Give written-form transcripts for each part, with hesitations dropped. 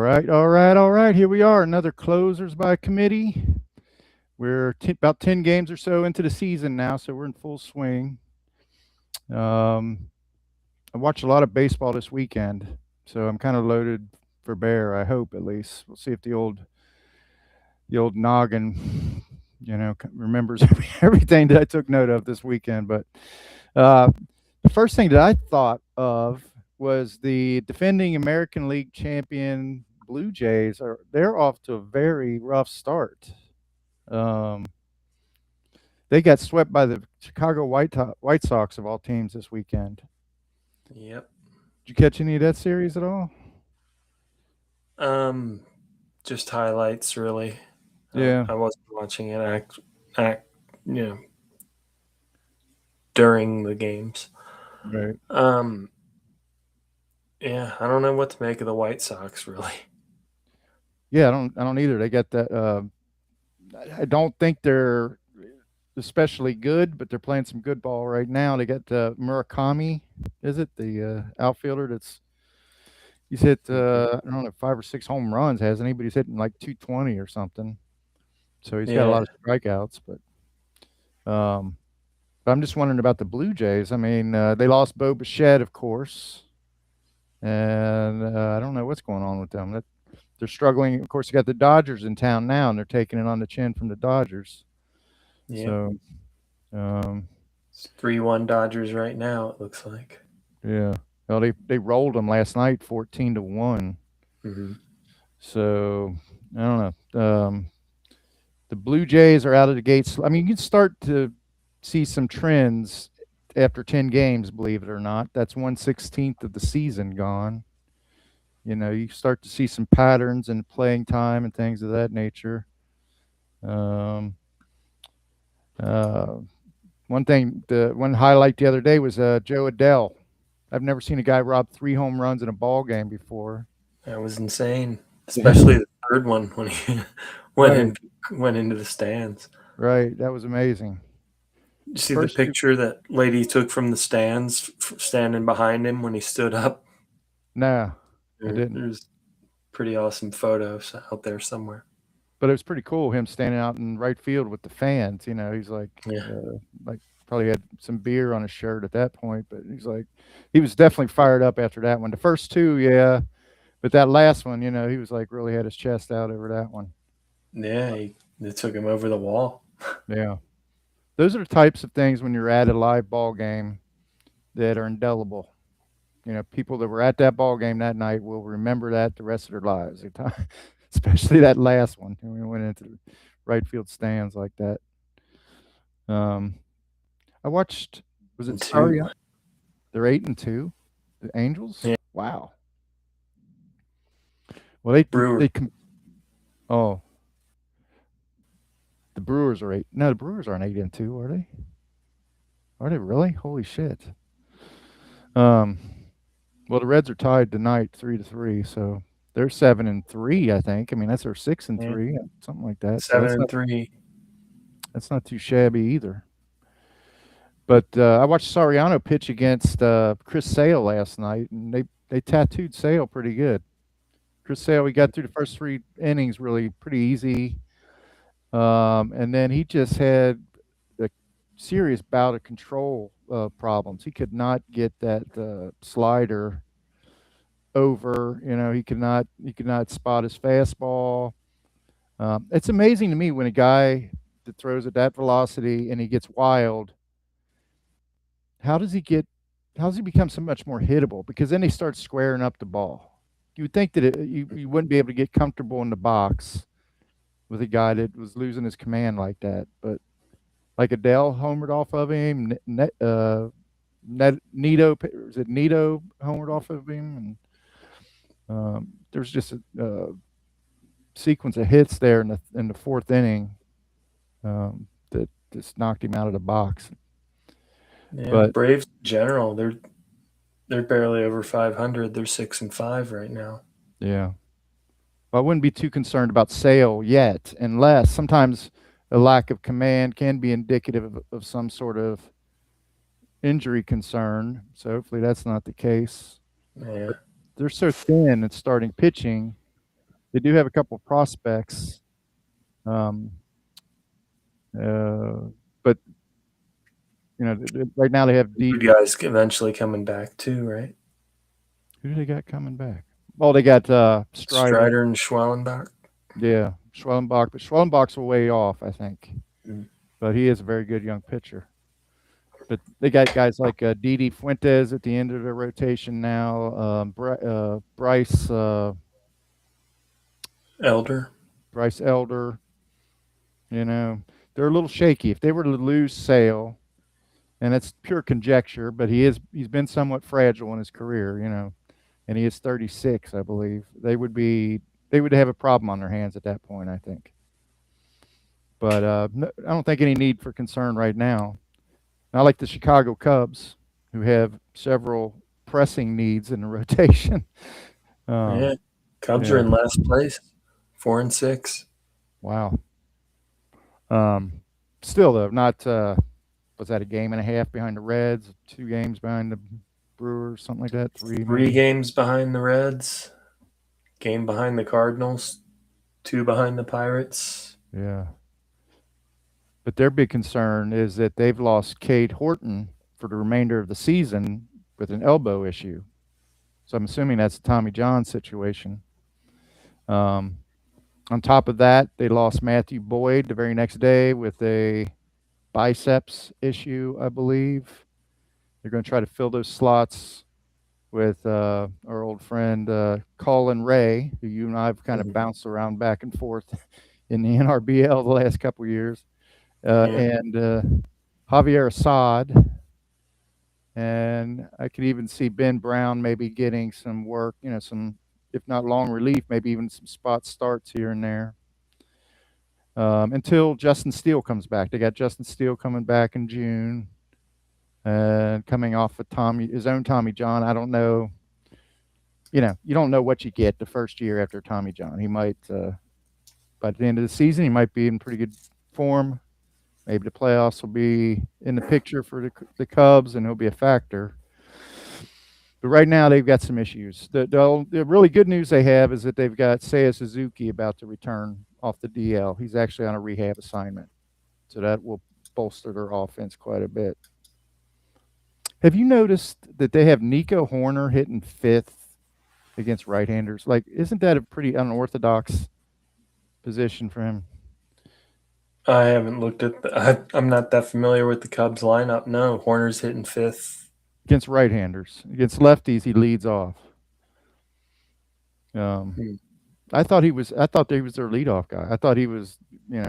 All right. Here we are. Another closers by committee. We're about 10 games or so into the season now, so we're in full swing. Um, I watched a lot of baseball this weekend, so I'm kind of loaded for bear. I hope at least. We'll see if the old noggin, remembers everything that I took note of this weekend. But uh, the first thing that I thought of was the defending American League champion Blue Jays. They're off to a very rough start. Um, they got swept by the Chicago White Sox of all teams this weekend. Yep. Did you catch any of that series at all? Um, just highlights really. Yeah. I wasn't watching it act you know during the games. Right. Um, yeah, I don't know what to make of the White Sox really. Yeah, I don't either. They got that. I don't think they're especially good, but they're playing some good ball right now. They got Murakami, is it the outfielder he's hit Mhm. I don't know 5 or 6 home runs, hasn't he? But he's hitting like 220 or something. So he's got a Yeah. lot of strikeouts. Um, but I'm just wondering about the Blue Jays. I mean, they lost Bo Bichette, of course, and I don't know what's going on with them. They're struggling. Of course, you got the Dodgers in town now, and they're taking it on the chin from the Dodgers. Yep. So, um, It's 3-1 Dodgers right now, it looks like. yeah. Well, they rolled them last night, 14-1. Hmm. So I don't know. The Blue Jays are out of the gates. I mean, you can start to see some trends after 10 games. Believe it or not, that's 1/16 of the season gone. You start to see some patterns in playing time and things of that nature. Um, uh, the one highlight the other day was Joe Adele. I've never seen a guy rob 3 home runs in a ball game before. That was insane, Yeah. especially the third one when he went Right, in went into the stands. right. That was amazing. You see the First two, picture that lady took from the stands, standing behind him when he stood up? no, I didn't. There's pretty awesome photos out there somewhere. But it was pretty cool him standing out in right field with the fans. He's Yeah. like probably had some beer on his shirt at that point, but he was definitely fired up after that one. The first two, yeah, but that last one, he was like really had his chest out over that one. Yeah, they took him over the wall. Yeah, those are the types of things when you're at a live ball game that are indelible. People that were at that ball game that night will remember that the rest of their lives. Especially that last one when we went into the right field stands like that. Um, I watched. Was it And two. Sorry? They're 8-2. The Angels. Yeah. Wow. Well, Brewer. oh, the Brewers are eight. No, the Brewers aren't 8-2, are they? Are they really? Holy shit. Um. Well, the Reds are tied tonight, 3-3. So they're 7-3. I think. I mean, that's their six and Yeah. three, something like that. So 7-3. that's not too shabby either. But I watched Soriano pitch against Chris Sale last night, and they tattooed Sale pretty good. Chris Sale, we got through the first 3 innings really pretty easy, and then he just had a serious bout of control problems. He could not get that slider over. He could not spot his fastball. It's amazing to me when a guy that throws at that velocity and he gets wild. How does he get? How does he become so much more hittable? Because then he starts squaring up the ball. You would think that you wouldn't be able to get comfortable in the box with a guy that was losing his command like that. But like Adele homered off of him, Nito is it Nito homered off of him, and there's just a sequence of hits there in the fourth inning that just knocked him out of the box. Yeah, But Braves in general, they're barely over 500. They're 6-5 right now. yeah, I wouldn't be too concerned about Sale yet, unless sometimes a lack of command can be indicative of some sort of injury concern. So hopefully that's not the case. Yeah. But they're so thin at starting pitching They do have a couple of prospects, but right now they have You guys eventually coming back too, right? Who do they got coming back? Well, they got Strider. And Schwellenbach. Yeah, Schwellenbach, but Schwellenbach's a way off, I think. Mm. But he is a very good young pitcher. But they got guys like Didi Fuentes at the end of their rotation now. Bryce Elder. Bryce Elder. They're a little shaky. If they were to lose Sale, and it's pure conjecture, but he's been somewhat fragile in his career, and he is 36, I believe. They would have a problem on their hands at that point, I think. But no, I don't think any need for concern right now. I like the Chicago Cubs, who have several pressing needs in the rotation. Yeah, Cubs are in last place, 4-6. Wow. Still though, not was that a game and a half behind the Reds, 2 games behind the Brewers, something like that? 3 maybe? Games behind the Reds, game behind the Cardinals, 2 behind the Pirates. Yeah. But their big concern is that they've lost Cade Horton for the remainder of the season with an elbow issue. So I'm assuming that's a Tommy John situation. On top of that, they lost Matthew Boyd the very next day with a biceps issue, I believe. They're going to try to fill those slots with our old friend Colin Ray, who you and I have kind of bounced around back and forth in the NRBL the last couple of years, and Javier Assad. And I could even see Ben Brown maybe getting some work, some, if not long relief, maybe even some spot starts here and there. Until Justin Steele comes back. They got Justin Steele coming back in June, and coming off of his own Tommy John. I don't know. You don't know what you get the first year after Tommy John. He might, by the end of the season, he might be in pretty good form. Maybe the playoffs will be in the picture for the Cubs, and he'll be a factor. But right now, they've got some issues. The really good news they have is that they've got Seiya Suzuki about to return off the DL. He's actually on a rehab assignment, so that will bolster their offense quite a bit. Have you noticed that they have Nico Horner hitting 5th against right-handers? Like, isn't that a pretty unorthodox position for him? I haven't looked at I'm not that familiar with the Cubs lineup. No, Horner's hitting 5th. Against right-handers. Against lefties, he leads off. I thought they was their leadoff guy. I thought he was, they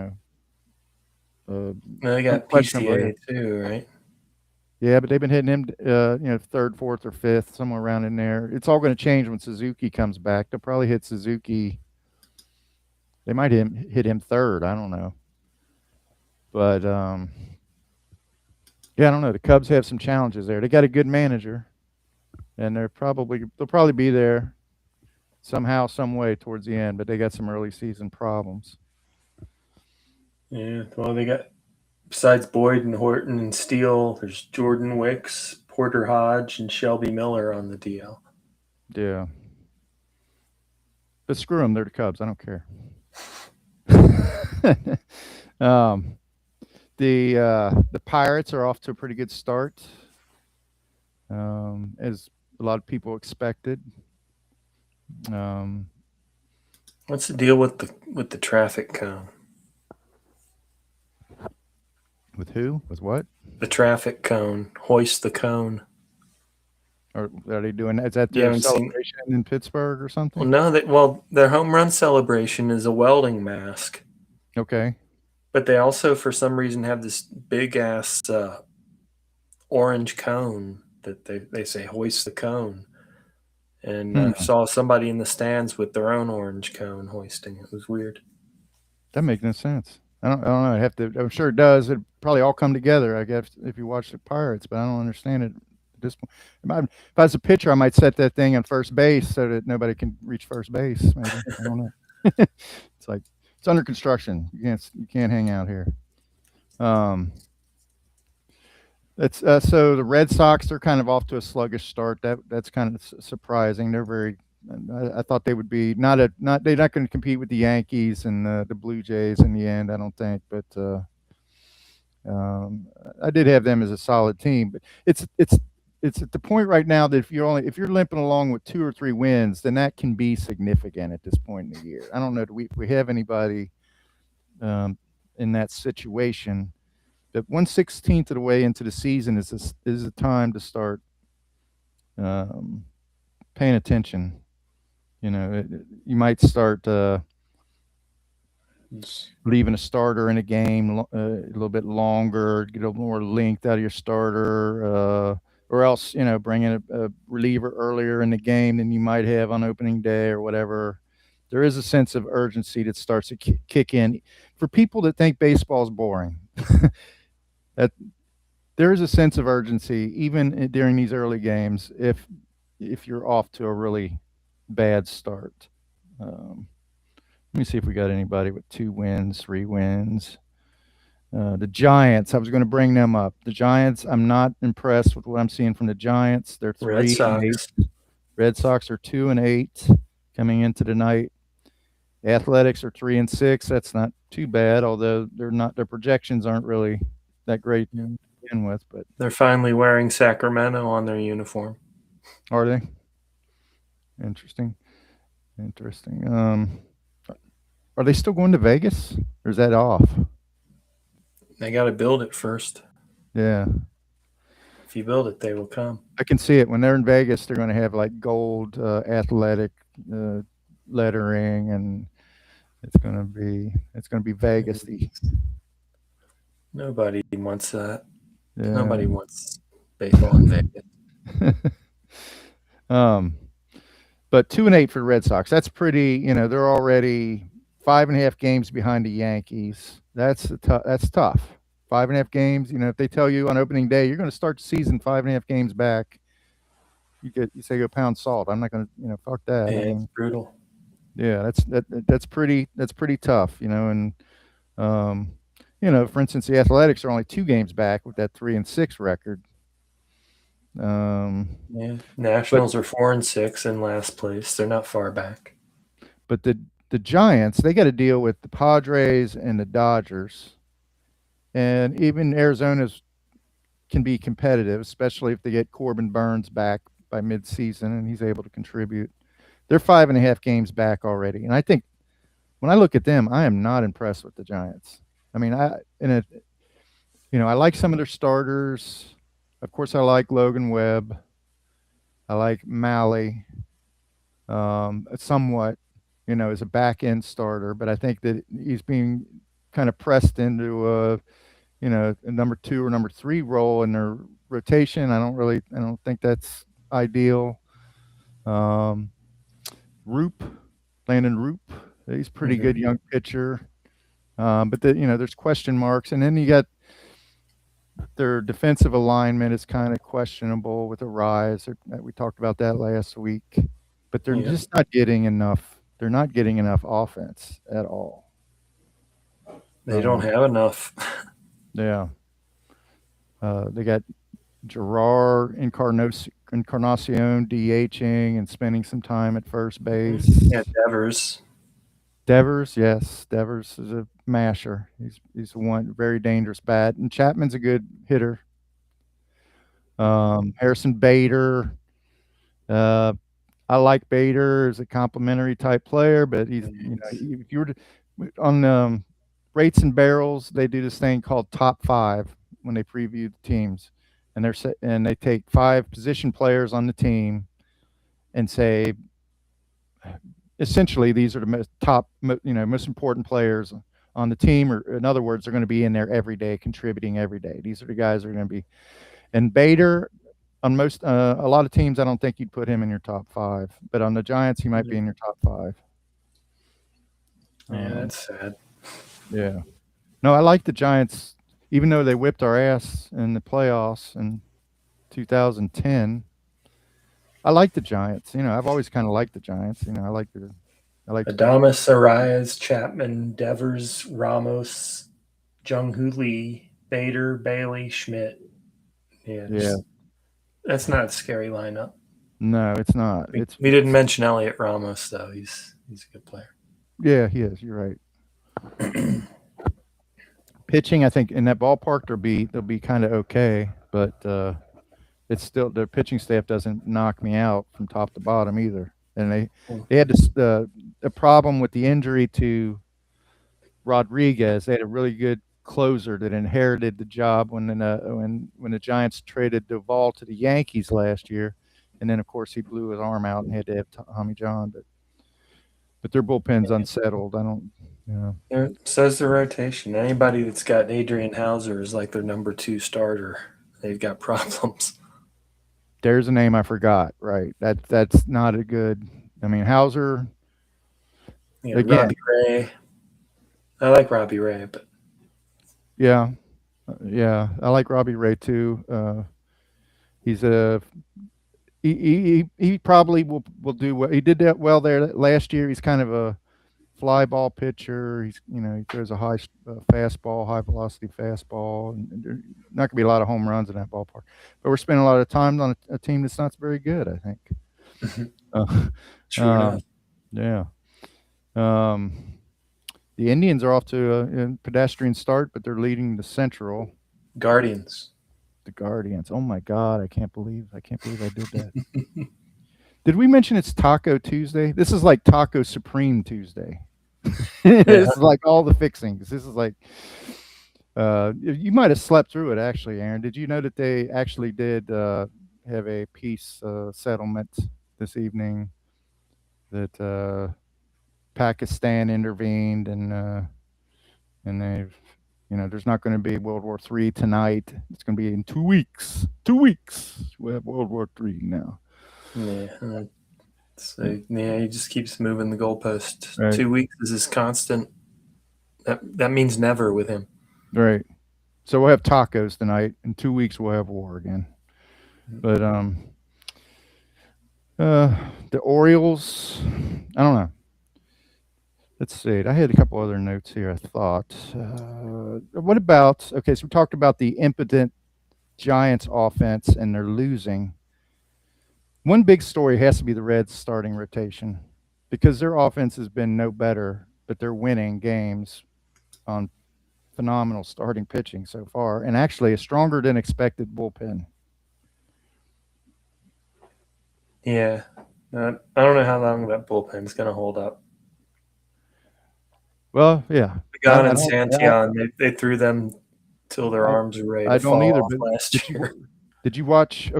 got PCA too, right? Yeah, but they've been hitting him, 3rd, 4th, or 5th, somewhere around in there. It's all going to change when Suzuki comes back. They'll probably hit Suzuki. They might hit him 3rd. I don't know. But, I don't know. The Cubs have some challenges there. They got a good manager, and they'll probably be there somehow, some way towards the end, but they got some early season problems. Yeah, well, they got, besides Boyd and Horton and Steele, there's Jordan Wicks, Porter Hodge, and Shelby Miller on the DL. Yeah. But screw them. They're the Cubs. I don't care. The Pirates are off to a pretty good start, as a lot of people expected. What's the deal with the traffic cone? With who? With what? The traffic cone. Hoist the cone. Or are they doing that? Is that their celebration in Pittsburgh or something? Well, no. Their home run celebration is a welding mask. Okay. But they also, for some reason, have this big ass orange cone that they say hoist the cone. And saw somebody in the stands with their own orange cone hoisting. It was weird. That makes no sense. I don't know. I'm sure it does. It probably all come together, I guess, if you watch the Pirates, but I don't understand it at this point. If I was a pitcher, I might set that thing on first base so that nobody can reach first base. Maybe. I don't know. It's like, it's under construction. You can't hang out here. So the Red Sox are kind of off to a sluggish start. That's kind of surprising. They're very I thought they would be they're not going to compete with the Yankees and the Blue Jays in the end, I don't think. But um, I did have them as a solid team. But it's at the point right now that if you're limping along with 2 or 3 wins, then that can be significant at this point in the year. I don't know. Do we have anybody um, in that situation? That 1/16 of the way into the season is a time to start um, paying attention. You might start leaving a starter in a game a little bit longer, get a little more length out of your starter, or else bring in a reliever earlier in the game than you might have on opening day or whatever. There is a sense of urgency that starts to kick in for people that think baseball is boring. that there is a sense of urgency even during these early games if you're off to a really bad start. Let me see if we got anybody with 2 wins, 3 wins. The Giants, I was going to bring them up. The Giants, I'm not impressed with what I'm seeing from the Giants. They're Red 3-8. Sox. Red Sox are 2-8 coming into the night. Athletics are 3-6. That's not too bad, although their projections aren't really that great to begin with. But They're finally wearing Sacramento on their uniform. are they? Interesting. Are they still going to Vegas, or is that off? They got to build it first. Yeah. If you build it, they will come. I can see it when they're in Vegas. They're going to have like gold athletic lettering, and it's going to be Vegas. Nobody wants that. Yeah. Nobody wants baseball in Vegas. But 2-8 for the Red Sox. That's pretty. They're already 5.5 games behind the Yankees. That's tough. 5.5 games. If they tell you on opening day you're going to start the season 5.5 games back, you say go pound salt. I'm not going to fuck that. Yeah, it's brutal. Yeah, that's pretty tough. And for instance, the Athletics are only 2 games back with that 3-6 record. Yeah, Nationals are 4-6 in last place. They're not far back. But the Giants, they got to deal with the Padres and the Dodgers, and even Arizona's can be competitive, especially if they get Corbin Burns back by midseason and he's able to contribute. They're 5.5 games back already, and I think when I look at them, I am not impressed with the Giants. I mean, I like some of their starters. Of course, I like Logan Webb. I like Malley, somewhat, as a back end starter. But I think that he's being kind of pressed into a number 2 or number 3 role in their rotation. I don't think that's ideal. Landon Roop, he's pretty good young pitcher. But there's question marks, and then you got their defensive alignment is kind of questionable with the Rise. We talked about that last week, but they're just not getting enough. They're not getting enough offense at all. They don't have enough. Yeah. They got Gerard Encarnacion DHing and spending some time at first base. Yeah, Devers, yes. Devers is a masher. He's one very dangerous bat. And Chapman's a good hitter. Harrison Bader. I like Bader as a complimentary type player, but he's if you were to on Rates and Barrels, they do this thing called Top 5 when they preview the teams, and they take 5 position players on the team and say, essentially, these are the most important players on the team, or in other words, they're going to be in there every day, contributing every day. These are the guys that are going to be. And Bader, on a lot of teams, I don't think you'd put him in your top 5, but on the Giants, he might be in your top 5. Yeah, that's sad. Yeah. No, I like the Giants, even though they whipped our ass in the playoffs in 2010. I like the Giants. I've always kind of liked the Giants. I like Adames, Arias, Chapman, Devers, Ramos, Jung-Hoo Lee, Bader, Bailey, Schmidt. Yeah. That's not a scary lineup. No, it's not. It's We didn't mention Elliot Ramos though. He's a good player. yeah, he is. You're right. Pitching, I think in that ballpark they'll be kind of okay, but it's still their pitching staff doesn't knock me out from top to bottom either. And they had this a problem with the injury to Rodriguez. They had a really good closer that inherited the job when the Giants traded Duvall to the Yankees last year, and then of course he blew his arm out and had to have Tommy John. But their bullpen's unsettled. I don't, you know. So's the rotation. Anybody that's got Adrian Hauser as like their number 2 starter, they've got problems. There's a name I forgot. Right, that's not a good. I mean Hauser. Again, Robbie Ray. I like Robbie Ray, but yeah, I like Robbie Ray too. He's a he probably will do well. He did that well there last year. He's kind of a fly ball pitcher. He's he throws a high fastball, high velocity fastball, and there's not gonna be a lot of home runs in that ballpark. But we're spending a lot of time on a team that's not very good. I think. True Yeah. The Indians are off to a pedestrian start, but they're leading the Central. Guardians. The Guardians. Oh my God! I can't believe I did that. Did we mention it's Taco Tuesday? This is like Taco Supreme Tuesday. This is like all the fixings. This is like you might have slept through it actually, Aaron. Did you know that they actually did have a peace settlement this evening? That Pakistan intervened and they've there's not going to be World War III tonight. It's going to be in 2 weeks. 2 weeks. We have World War III now. Yeah. So he just keeps moving the goalpost. Right. 2 weeks is his constant. That means never with him. Right. So we'll have tacos tonight. In 2 weeks we'll have war again. But the Orioles, I don't know. Let's see. I had a couple other notes here, I thought. What about, okay, so we talked about the impotent Giants offense and they're losing. One big story has to be the Reds starting rotation because their offense has been no better, but they're winning games on phenomenal starting pitching so far and actually a stronger than expected bullpen. Yeah. I don't know how long that bullpen's going to hold up. Well, yeah. Pagan and Santillan, they threw them till their arms are ready to fall off last year. Did you watch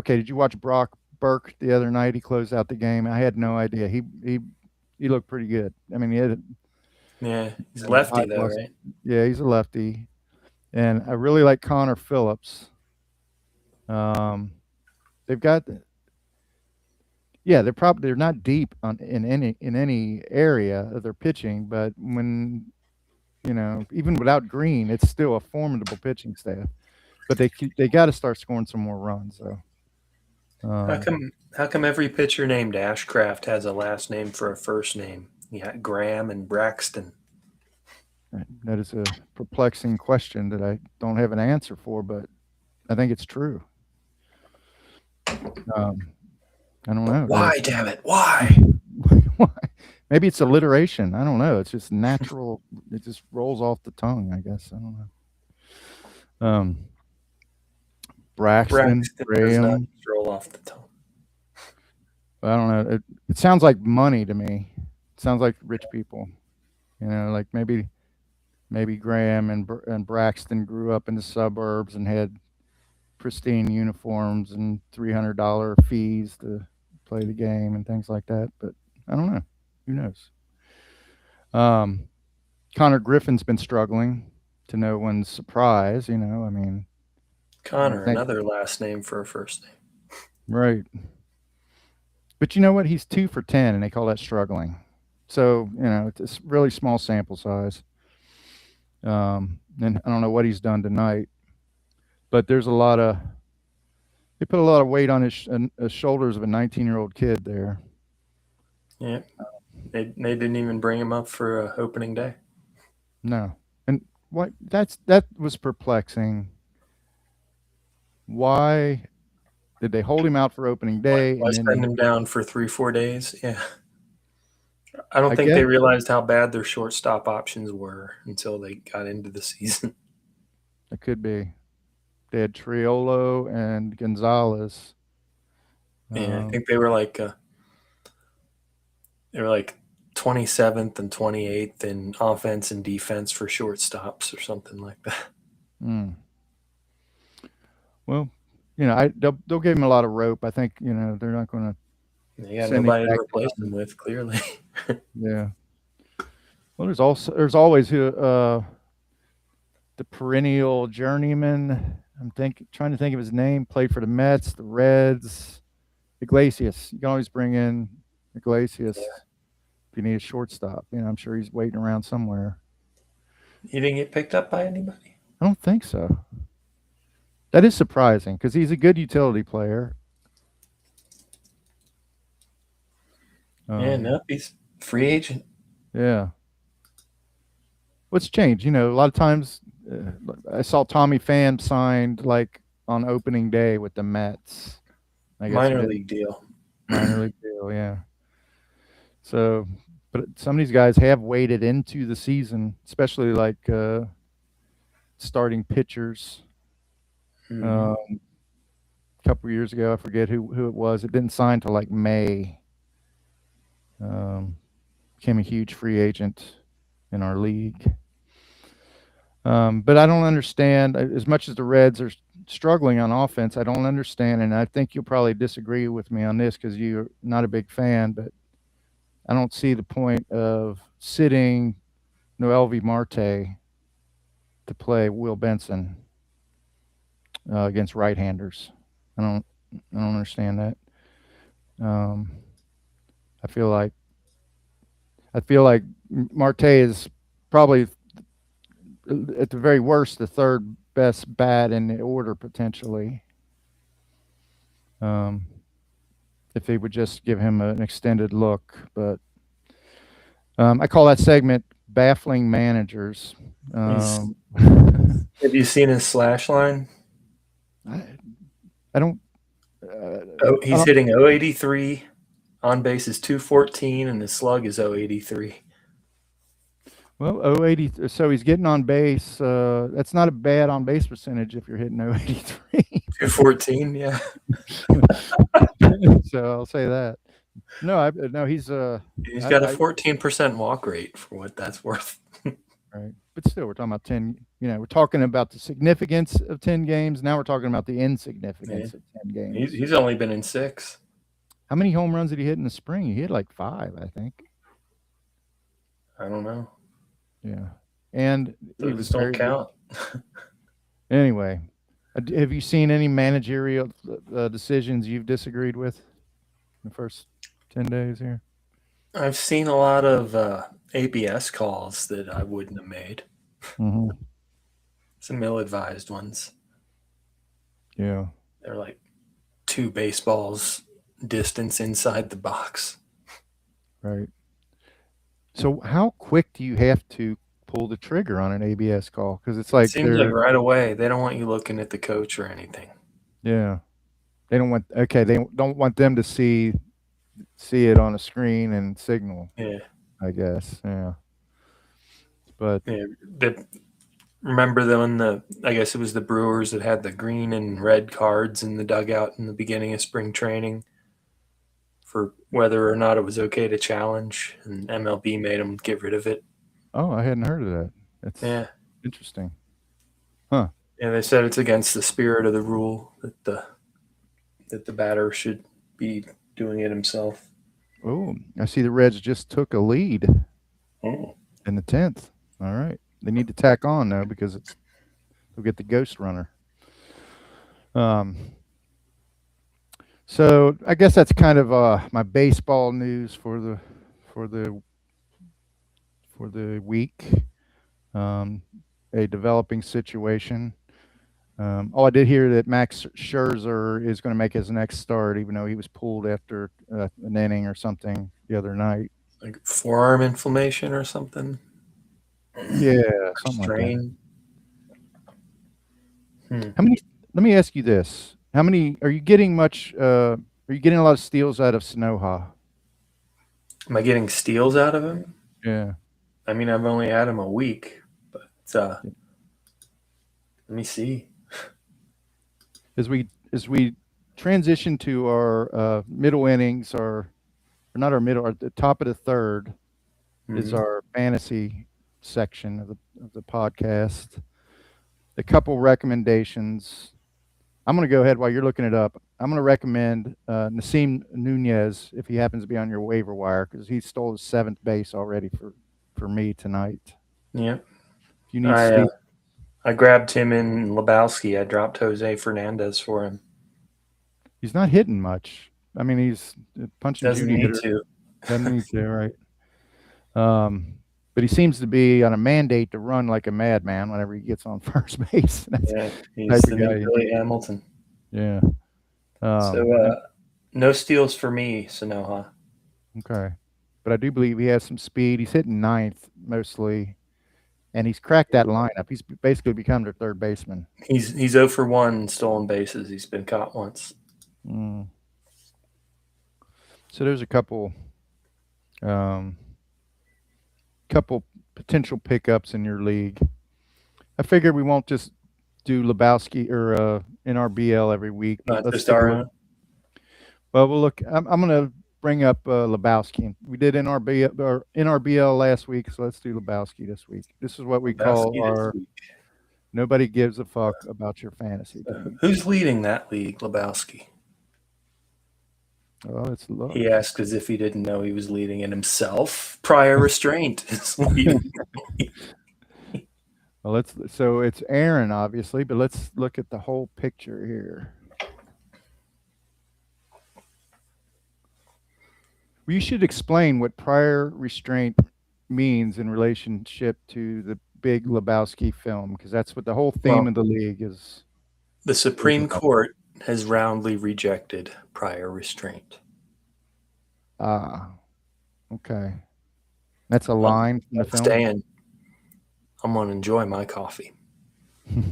Brock Burke the other night? He closed out the game. I had no idea. He looked pretty good. I mean, he's a lefty though, right? Yeah, he's a lefty. And I really like Connor Phillips. They've got they're not deep in any area of their pitching, but when even without Green, it's still a formidable pitching staff. But they got to start scoring some more runs, though. How come every pitcher named Ashcraft has a last name for a first name? You got Graham and Braxton. That is a perplexing question that I don't have an answer for, but I think it's true. I don't know. Why, damn it? Why? Maybe it's alliteration. I don't know. It's just natural. It just rolls off the tongue, I guess. I don't know. Braxton Graham does not roll off the tongue. I don't know. It sounds like money to me. It sounds like rich people. Like maybe Graham and Braxton grew up in the suburbs and had pristine uniforms and $300 fees to play the game and things like that. But I don't know. Who knows? Connor Griffin's been struggling, to no one's surprise. I mean, Connor, another last name for a first name. Right. But you know what? He's 2 for 10, and they call that struggling. So, it's a really small sample size. And I don't know what he's done tonight, but there's they put a lot of weight on his shoulders of a 19-year-old kid there. Yeah. They didn't even bring him up for opening day. No. And that was perplexing. Why Did they hold him out for opening day Why and then send him down for 3-4 days? Yeah. I don't I think guess they realized how bad their shortstop options were until they got into the season. it could be. They had Triolo and Gonzalez. Yeah, I think they were like 27th and 28th in offense and defense for shortstops or something like that. Well, they'll give him a lot of rope. I think they're not going to They got send him nobody to back replace down. him with, clearly. Yeah. Well, there's always the perennial journeyman. Trying to think of his name. Played for the Mets, the Reds. Iglesias. You can always bring in Iglesias if you need a shortstop. I'm sure he's waiting around somewhere. He didn't get picked up by anybody? I don't think so. That is surprising because he's a good utility player. Yeah, no, he's free agent. Yeah. What's changed? A lot of times I saw Tommy Pham signed like on opening day with the Mets. I guess Minor league deal. Minor league deal, yeah. So, but some of these guys have waited into the season, especially like starting pitchers. A couple years ago, I forget who it was. It didn't sign till like May. Became a huge free agent in our league. But I don't understand, as much as the Reds are struggling on offense, I don't understand, and I think you'll probably disagree with me on this because you're not a big fan, but I don't see the point of sitting Noelvi Marte to play Will Benson against right-handers. I don't understand that. I feel like Marte is probably at the very worst the third best bat in the order potentially. If they would just give him an extended look, but I call that segment "Baffling Managers." Have you seen his slash line? I don't. He's hitting 083. On base is 214, and his slug is 083. Well, 080. So he's getting on base. That's not a bad on base percentage if you're hitting 083. 214, yeah. So I'll say that. No, he's got a 14% walk rate for what that's worth. Right, but still, we're talking about 10. We're talking about the significance of 10 games. Now we're talking about the insignificance of 10 games. He's only been in 6. How many home runs did he hit in the spring? He hit like 5, I think. I don't know. Yeah, and those don't count. Anyway, have you seen any managerial decisions you've disagreed with in the first 10 days here? I've seen a lot of ABS calls that I wouldn't have made. Mm-hmm. Some ill-advised ones. Yeah. They're like 2 baseballs distance inside the box. Right. So how quick do you have to pull the trigger on an ABS call? Because it's like seems like right away. They don't want you looking at the coach or anything. Yeah. They don't want them to see it on a screen and signal. Yeah. I guess. Yeah. But remember I guess it was the Brewers that had the green and red cards in the dugout in the beginning of spring training for whether or not it was okay to challenge, and MLB made them get rid of it. Oh, I hadn't heard of that. That's interesting. Huh. Yeah, they said it's against the spirit of the rule that the batter should be doing it himself. Oh, I see the Reds just took a lead in the 10th. All right. They need to tack on though because they'll get the ghost runner. So I guess that's kind of my baseball news for the week. A developing situation. I did hear that Max Scherzer is going to make his next start, even though he was pulled after an inning or something the other night. Like forearm inflammation or something. Yeah, something like that. How many? Let me ask you this: How many are you getting? Are you getting a lot of steals out of Snoha? Am I getting steals out of him? Yeah. I mean, I've only had him a week, but let me see. As we transition to our middle innings, or not our middle, the top of the third is Mhm. our fantasy section of the podcast. A couple recommendations. I'm going to go ahead while you're looking it up. I'm going to recommend Nasim Nunez if he happens to be on your waiver wire, because he stole his seventh base already for me tonight. Yeah, If you need I Steve, I grabbed him in Lebowski. I dropped Jose Fernandez for him. he's not hitting much. I mean, he's a punch and Doesn't Judy need hitter. to. Doesn't need to, right? But he seems to be on a mandate to run like a madman whenever he gets on first base. That's Yeah, the he's type the of new guy you Billy need. Hamilton. Yeah. So no steals for me, Sonoha. Okay. But I do believe he has some speed. He's hitting ninth mostly, and he's cracked that lineup. He's basically become their third baseman. He's 0 for 1 stolen bases. He's been caught once. Mm. So there's a um, couple potential pickups in your league. I figured we won't just do Lebowski or NRBL every week, but Not let's just take a our look. own. Well, we'll look. I'm going to bring up Lebowski. We did NRBL last week, so let's do Lebowski this week. This is what we call Lebowski this our week. nobody gives a fuck about your fantasy team. Who's leading that league, Lebowski? Oh, it's low. He asked as if he didn't know he was leading it himself. Prior restraint is leading. Well, so it's Aaron, obviously, but let's look at the whole picture here. Well, you should explain what prior restraint means in relationship to the big Lebowski film, because that's what the whole theme of the league is. The Supreme Court has roundly rejected prior restraint. Ah, okay. That's a line from the I'm film. staying. I'm going to enjoy my coffee. Well,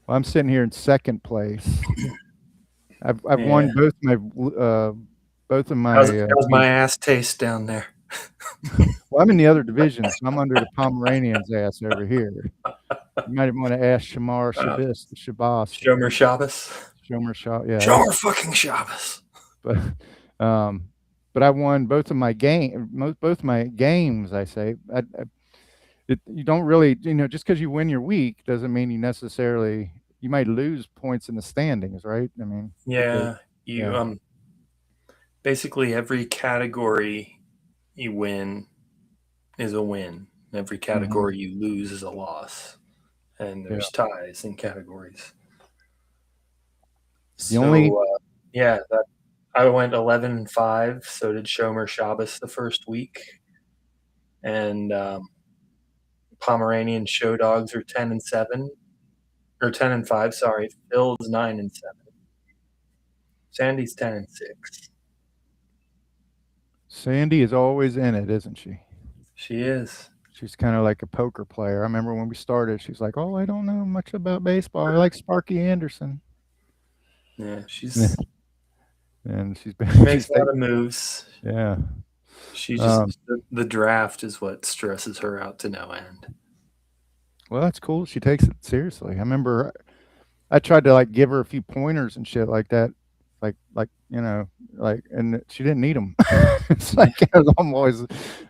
I'm sitting here in second place. I've won both of my. How's my ass taste down there? Well, I'm in the other division, so I'm under the Pomeranian's ass over here. You might want to ask Shamar Shabazz. Shomer Shabbos. Shomer Shah, yeah. Shomer fucking Shabbos. But I won both of my games. I say, you don't really, just because you win your week doesn't mean you might lose points in the standings, right? I mean, basically every category you win is a win. Every category you lose is a loss, and there's ties in categories. I went 11-5. So did Shomer Shabbos the first week, and Pomeranian Show Dogs are 10-7 or 10-5. Sorry, Phil's 9-7. Sandy's 10-6. Sandy is always in it, isn't she? She is. She's kind of like a poker player. I remember when we started, she's like, "Oh, I don't know much about baseball. I like Sparky Anderson." Yeah, she's and she makes a lot of moves. Yeah. She just the draft is what stresses her out to no end. Well, that's cool. She takes it seriously. I remember I tried to give her a few pointers and shit like that, and she didn't need them. It's like I'm always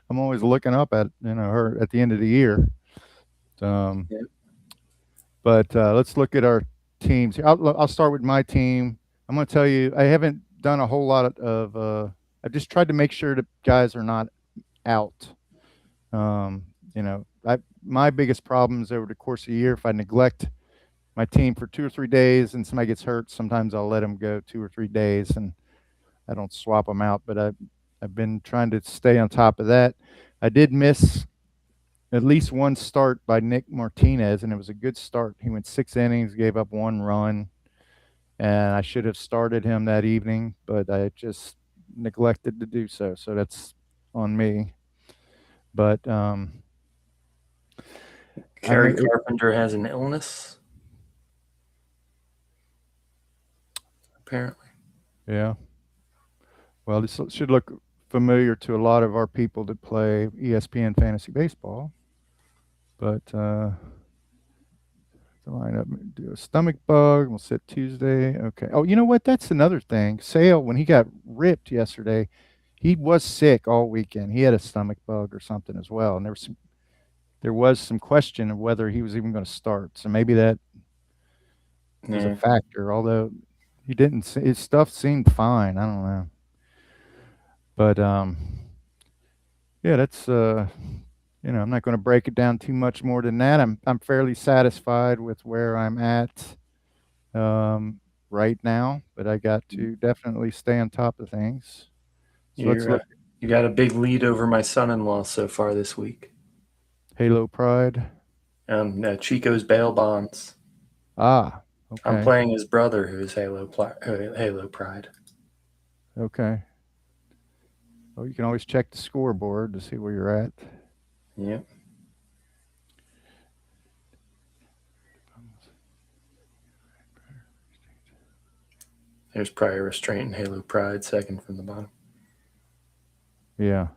looking up at her at the end of the year. But let's look at our teams. I'll start with my team. I'm going to tell you, I haven't done a whole lot of. I just tried to make sure that guys are not out. My biggest problem is over the course of the year, if I neglect my team for 2 or 3 days and somebody gets hurt, sometimes I'll let them go 2 or 3 days and I don't swap them out. But I've been trying to stay on top of that. I did miss at least one start by Nick Martinez, and it was a good start. He went 6 innings, gave up 1 run, and I should have started him that evening, but I just neglected to do so. So that's on me. But Kerry Carpenter has an illness. apparently. Yeah. Well, this should look familiar to a lot of our people that play ESPN fantasy baseball. But the lineup, do a stomach bug. We'll sit Tuesday. Okay. Oh, you know what? That's another thing. Sale, when he got ripped yesterday, he was sick all weekend. He had a stomach bug or something as well, and there was some question of whether he was even going to start. So maybe that was a factor. Although he didn't, his stuff seemed fine. I don't know. But yeah, that's I'm not going to break it down too much more than that. I'm fairly satisfied with where I'm at right now, but I got to definitely stay on top of things. So let's look. You got a big lead over my son-in-law so far this week. Halo Pride. Chico's bail bonds. Ah, okay. I'm playing his brother, who is Halo Pride. Okay. Well, you can always check the scoreboard to see where you're at. Yep. There's Prior Restraint and Halo Pride, second from the bottom. Yeah.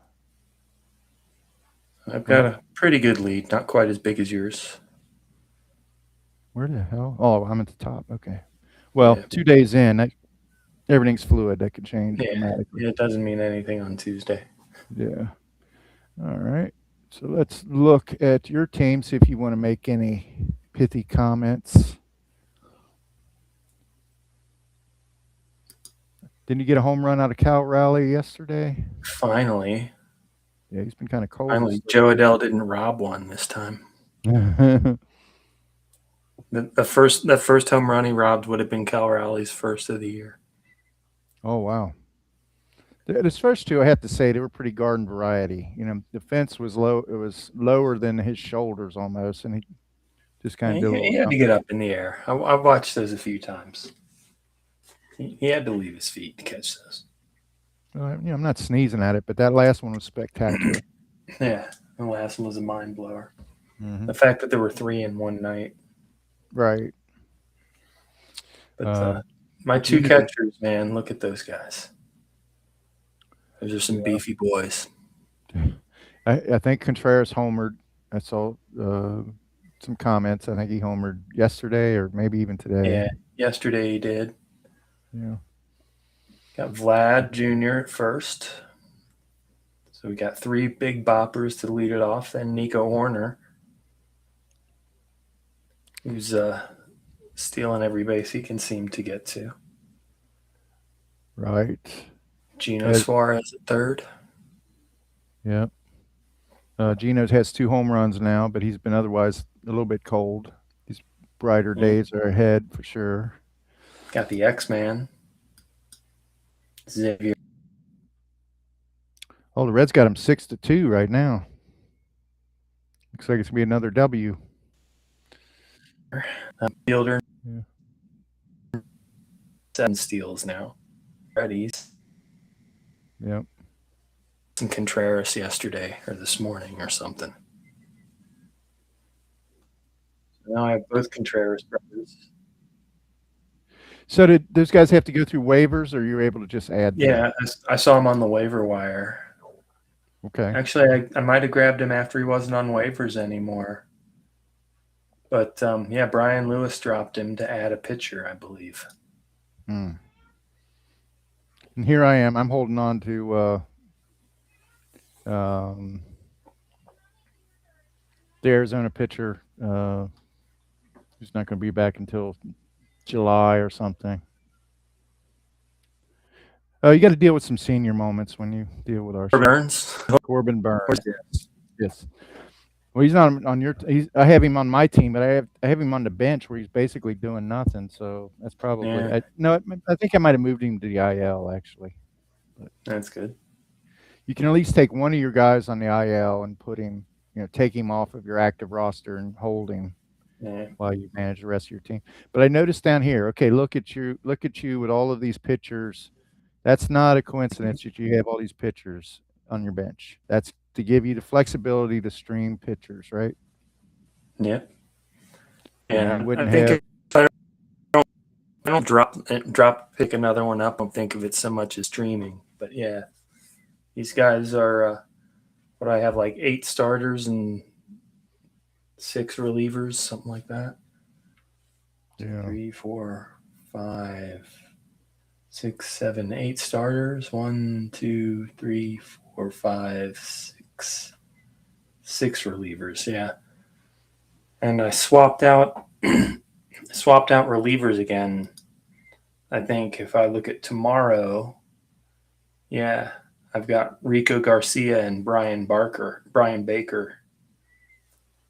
I've got a pretty good lead, not quite as big as yours. Where the hell? Oh, I'm at the top. Okay. Well, yeah. 2 days in, everything's fluid. That could change dramatically. It doesn't mean anything on Tuesday. Yeah. All right. So let's look at your team, see if you want to make any pithy comments. Didn't you get a home run out of Cal Raleigh yesterday? Finally. Yeah, he's been kind of cold. Finally, Joe Adell didn't rob one this time. The first home run he robbed would have been Cal Raleigh's first of the year. Oh, wow. His first two, I have to say, they were pretty garden variety. You know, the fence was low; it was lower than his shoulders almost, and he just kind of did. He had to get up in the air. I've watched those a few times. He had to leave his feet to catch those. Well, I'm not sneezing at it, but that last one was spectacular. Yeah, the last one was a mind blower. Mm-hmm. The fact that there were 3 in one night. Right. But my two catchers, man, look at those guys. Those are some beefy boys. I think Contreras homered. I saw some comments. I think he homered yesterday or maybe even today. Yeah, yesterday he did. Yeah. Got Vlad Jr. at first. So we got 3 big boppers to lead it off. Then Nico Horner, who's stealing every base he can seem to get to. Right. Gino Suarez at third. Yeah. Gino has 2 home runs now, but he's been otherwise a little bit cold. These brighter days are ahead for sure. Got the X-Man, Xavier. Oh, the Reds got him 6-2 right now. Looks like it's gonna be another W. Fielder. Yeah. 7 steals now. Reddies. Yep. And Contreras yesterday or this morning or something. So now I have both Contreras brothers. So did those guys have to go through waivers, or you were able to just add them? Yeah, I saw him on the waiver wire. Okay. Actually, I might have grabbed him after he wasn't on waivers anymore. But, Brian Lewis dropped him to add a pitcher, I believe. And here I am. I'm holding on to the Arizona pitcher who's not going to be back until July or something. You got to deal with some senior moments when you deal with our Corbin Burns. Yes. Well, he's not on your. I have him on my team, but I have him on the bench where he's basically doing nothing. So that's probably. Yeah. I think I might have moved him to the IL actually. But that's good. You can at least take one of your guys on the IL and put him, take him off of your active roster and hold him while you manage the rest of your team. But I noticed down here. Okay, look at you with all of these pitchers. That's not a coincidence that you have all these pitchers on your bench. That's to give you the flexibility to stream pitchers, right? Yeah. Yeah. I think if I don't don't drop pick another one up. I don't think of it so much as streaming, but yeah, these guys are what I have like 8 starters and 6 relievers, something like that. Yeah. 3, 4, 5, 6, 7, 8 starters. 1, 2, 3, 4, 5, 6 relievers. Yeah, and I swapped out relievers again. I think if I look at tomorrow, yeah, I've got Rico Garcia and Brian Baker,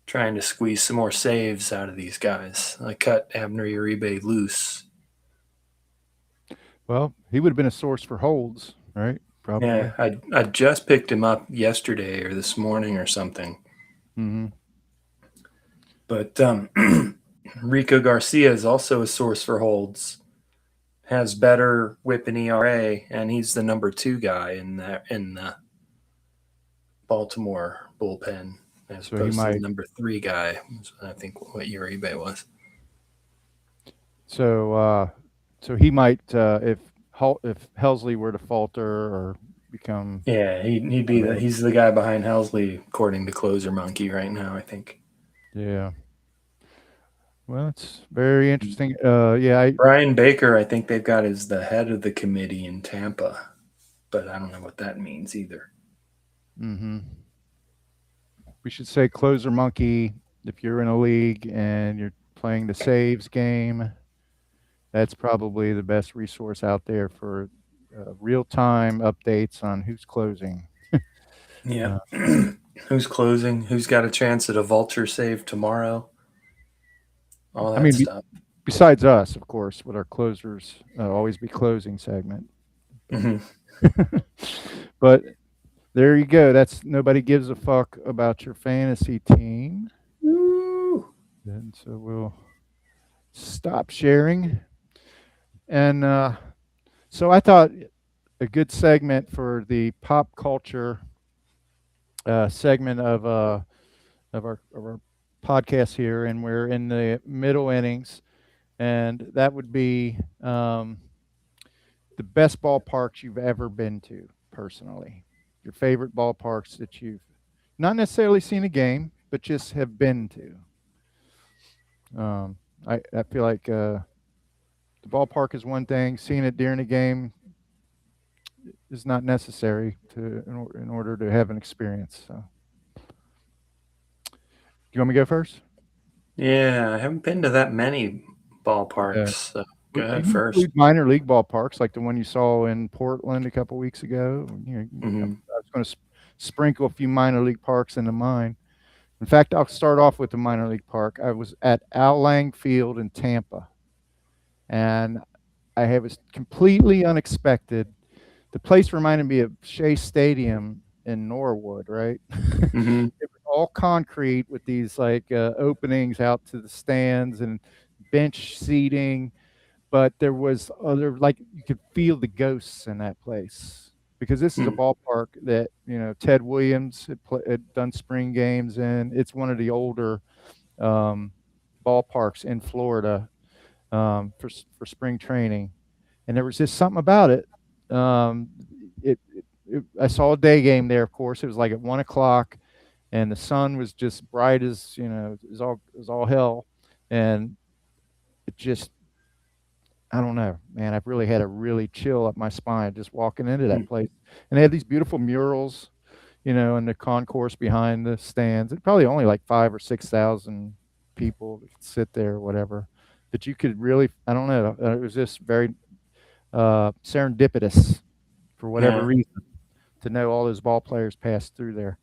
trying to squeeze some more saves out of these guys. I cut Abner Uribe loose. Well, he would have been a source for holds, right? Probably. Yeah, I just picked him up yesterday or this morning or something. Mm-hmm. But Rico Garcia is also a source for holds. Has better WHIP and ERA, and he's the number 2 guy in the Baltimore bullpen, as opposed to the number 3 guy. I think what Uribe was. So he might if Helsley were to falter or become. Yeah, he'd be he's the guy behind Helsley, according to Closer Monkey right now, I think. Yeah. Well, it's very interesting. Brian Baker, I think they've got as the head of the committee in Tampa, but I don't know what that means either. Mm-hmm. We should say Closer Monkey, if you're in a league and you're playing the saves game, that's probably the best resource out there for real-time updates on who's closing. Yeah. Who's closing? Who's got a chance at a vulture save tomorrow? All that stuff. Besides us, of course, with our closers always be closing segment. Mm-hmm. But there you go. That's nobody gives a fuck about your fantasy team. Woo. And so we'll stop sharing. And so I thought a good segment for the pop culture segment of our podcast here, and we're in the middle innings, and that would be the best ballparks you've ever been to personally. Your favorite ballparks that you've not necessarily seen a game, but just have been to. I feel like the ballpark is one thing. Seeing it during a game is not necessary in order to have an experience. So, do you want me to go first? Yeah, I haven't been to that many ballparks. So go ahead first. Minor league ballparks like the one you saw in Portland a couple weeks ago. I was going to sprinkle a few minor league parks into mine. In fact, I'll start off with the minor league park. I was at Al Lang Field in Tampa, and it was completely unexpected. The place reminded me of Shea Stadium in Norwood, right? Mm-hmm. It was all concrete with these like openings out to the stands and bench seating, but there was other, like, you could feel the ghosts in that place, because this is a ballpark that Ted Williams had done spring games in. It's one of the older ballparks in Florida for spring training, and there was just something about it. I saw a day game there. Of course, it was like at 1 o'clock, and the sun was just bright as it was all hell, and it just, I don't know, man. I've really had a really chill up my spine just walking into that place, and they had these beautiful murals, in the concourse behind the stands. It's probably only like 5,000 or 6,000 people that could sit there or whatever. That you could really, I don't know. It was just very serendipitous for whatever reason to know all those ball players passed through there.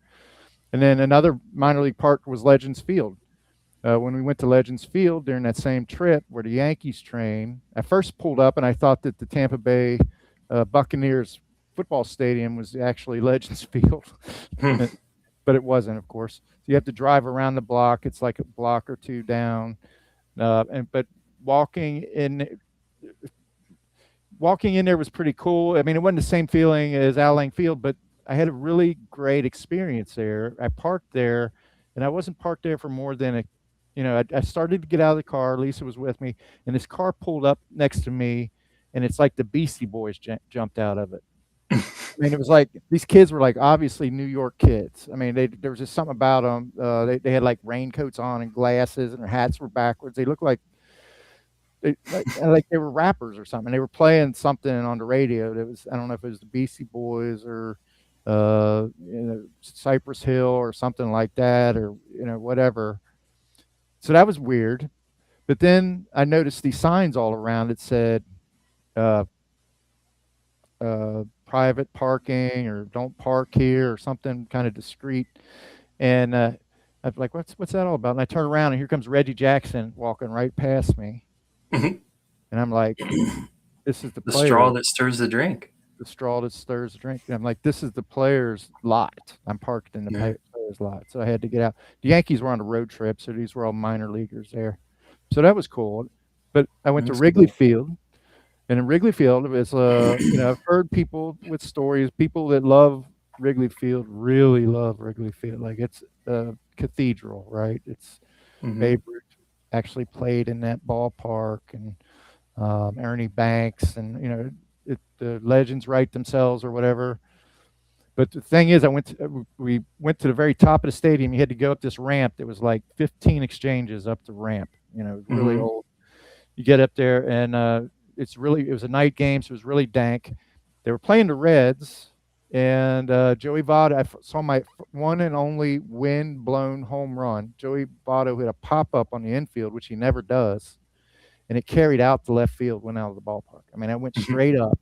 And then another minor league park was Legends Field. When we went to Legends Field during that same trip where the Yankees train, I first pulled up and I thought that the Tampa Bay Buccaneers football stadium was actually Legends Field, but it wasn't, of course. So you have to drive around the block. It's like a block or two down, but walking in there was pretty cool. I mean, it wasn't the same feeling as Al Lang Field, but I had a really great experience there. I parked there, and I wasn't parked there for more than I started to get out of the car. Lisa was with me, and this car pulled up next to me, and it's like the Beastie Boys jumped out of it. I mean, it was like these kids were like obviously New York kids. I mean, there was just something about them. They had like raincoats on and glasses, and their hats were backwards. They looked like they were rappers or something. They were playing something on the radio. That was, I don't know if it was the Beastie Boys or Cypress Hill or something like that, or whatever. So that was weird. But then I noticed these signs all around. It said uh, private parking or don't park here or something kind of discreet. And I'm like, what's that all about? And I turn around and here comes Reggie Jackson walking right past me. Mhm. And I'm like, this is the The player. straw that stirs the drink. The straw that stirs the drink. And I'm like, this is the player's lot. I'm parked in the Yeah. player's lot. So I had to get out. The Yankees were on a road trip, so these were all minor leaguers there. So that was cool. But I went to That's Wrigley cool. Field. And in Wrigley Field, it's I've heard people with stories, people that love Wrigley Field really love Wrigley Field. Like it's a cathedral, right? It's Mhm. Babe Ruth actually played in that ballpark, and Ernie Banks, and the legends write themselves or whatever. But the thing is, we went to the very top of the stadium. You had to go up this ramp. There was like 15 exchanges up the ramp. It was really Mhm. old. You get up there, and it was a night game, so it was really dank. They were playing the Reds, and Joey Votto. Saw my one and only wind-blown home run. Joey Votto hit a pop-up on the infield, which he never does, and it carried out the left field, went out of the ballpark. I mean, I went Mhm. straight up,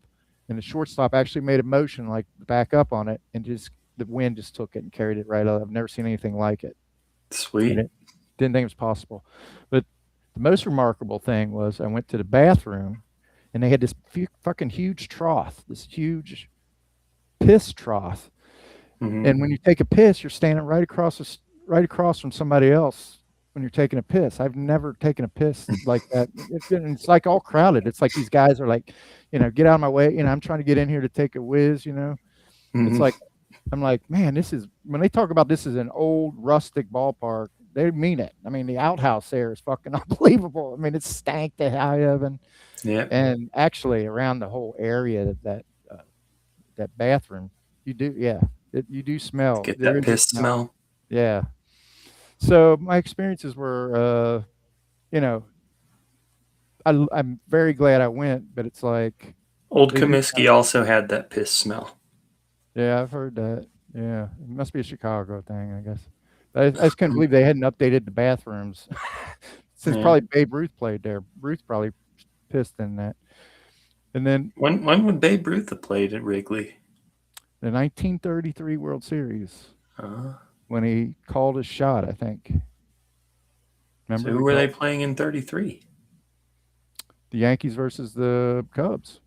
and the shortstop actually made a motion like back up on it, and just the wind just took it and carried it right out. I've never seen anything like it, and Sweet. it didn't think it was possible. But the most remarkable thing was I went to the bathroom, and they had this fucking huge trough, this huge piss trough. Mhm. And when you take a piss, you're standing right across from somebody else when you're taking a piss. I've never taken a piss like that. It's like all crowded. It's like these guys are like, get out of my way. I'm trying to get in here to take a whiz. It's Mhm. like I'm like, man, this is when they talk about this is an old rustic ballpark. They mean it. I mean, the outhouse there is fucking unbelievable. I mean, it's stank to high heaven, Yeah. and actually around the whole area that bathroom, you do smell. Get There that is a piss smell. smell. Yeah. So my experiences were, you know, I'm very glad I went, but it's like Old they do. Comiskey also had that piss smell. Yeah, I've heard that. Yeah, it must be a Chicago thing, I guess. I just couldn't believe they hadn't updated the bathrooms since Yeah. probably Babe Ruth played there. Ruth probably pissed in that. And then When would Babe Ruth have played at Wrigley? the 1933 World Series Uh, when he called his shot, I think. so Remember who he were they called playing in 33? the Yankees versus the Cubs.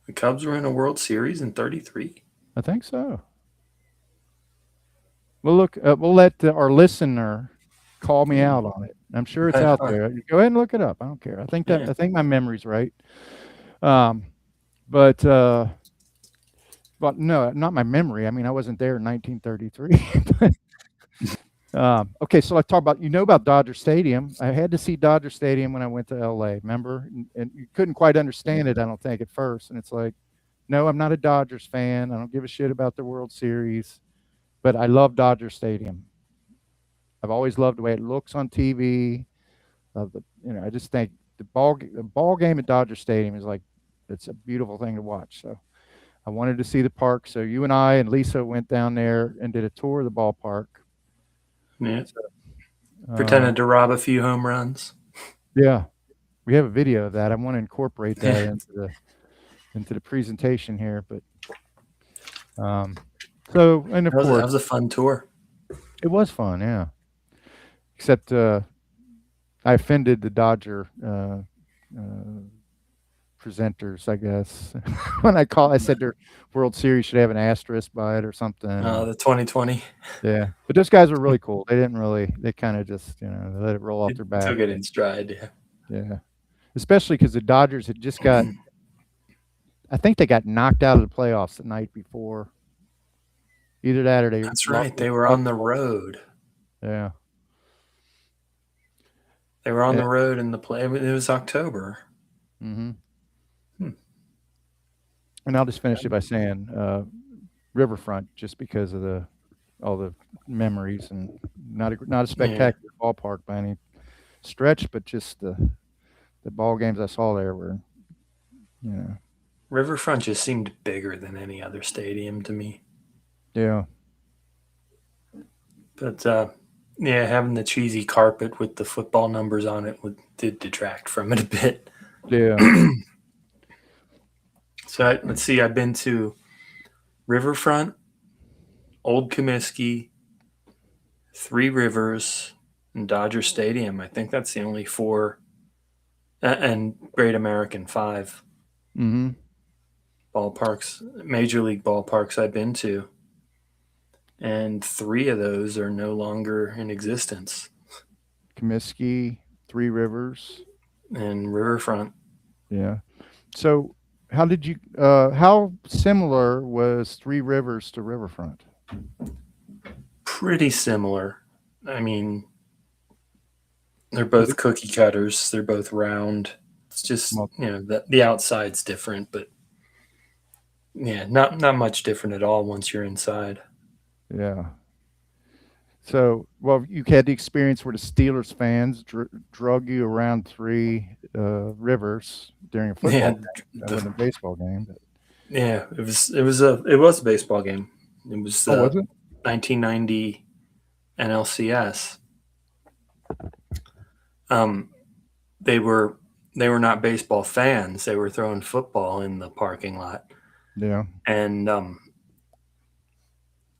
The Cubs were in a World Series in 33. I think so. Well, look, we'll let our listener call me out on it. I'm sure it's Right out on. there. Go ahead and look it up. I don't care. Yeah. I think my memory's right. Um, but well, no, not my memory. I mean, I wasn't there in 1933. Okay, so let's talk about about Dodger Stadium. I had to see Dodger Stadium when I went to LA. Remember, and you couldn't quite understand it. I don't think at first, and it's like, no, I'm not a Dodgers fan. I don't give a shit about the World Series, but I love Dodger Stadium. I've always loved the way it looks on TV. I just think the ball game at Dodger Stadium is like it's a beautiful thing to watch. So I wanted to see the park. So you and I and Lisa went down there and did a tour of the ballpark. Yeah. So, Pretended to rob a few home runs. yeah, we have a video of that. I want to incorporate that Yeah. into the presentation here. But so and of That course was a fun tour. it was fun. Yeah, except I offended the Dodger presenters, I guess. When I said their World Series should have an asterisk by it or something. The 2020. Yeah, but those guys were really cool. They kind of just they let it roll off It their back. took it in stride. Yeah. Yeah, especially because the Dodgers had just got. I think they got knocked out of the playoffs the night before. Either that or they. That's right. They were on the road. Yeah. They were on the road in the play. It was October. Mm-hmm. Hmm. And I'll just finish it by saying Riverfront, just because of all the memories, and not a Yeah. spectacular ballpark by any stretch, but just the ball games I saw there were, you know, Riverfront just seemed bigger than any other stadium to me. yeah, But yeah, having the cheesy carpet with the football numbers on it did detract from it a bit. yeah. So let's see. I've been to Riverfront, Old Comiskey, Three Rivers, and Dodger Stadium. I think that's the only four, and Great American 5 Mm-hmm. ballparks, major league ballparks I've been to, and three of those are no longer in existence. Comiskey, Three Rivers, And Riverfront, yeah. So, how similar was Three Rivers to Riverfront? pretty similar. I mean, they're Was both it cookie cutters. They're both round. It's just well, the outside's different, but yeah, not much different at all once you're inside. yeah. So, well, you had the experience where the Steelers fans drug you around Three Rivers during a football Yeah, game. That the, wasn't a baseball game, but yeah, it was a baseball game. It was oh, was it? 1990 NLCS. Um, they were they were not baseball fans. They were throwing football in the parking lot, Yeah. and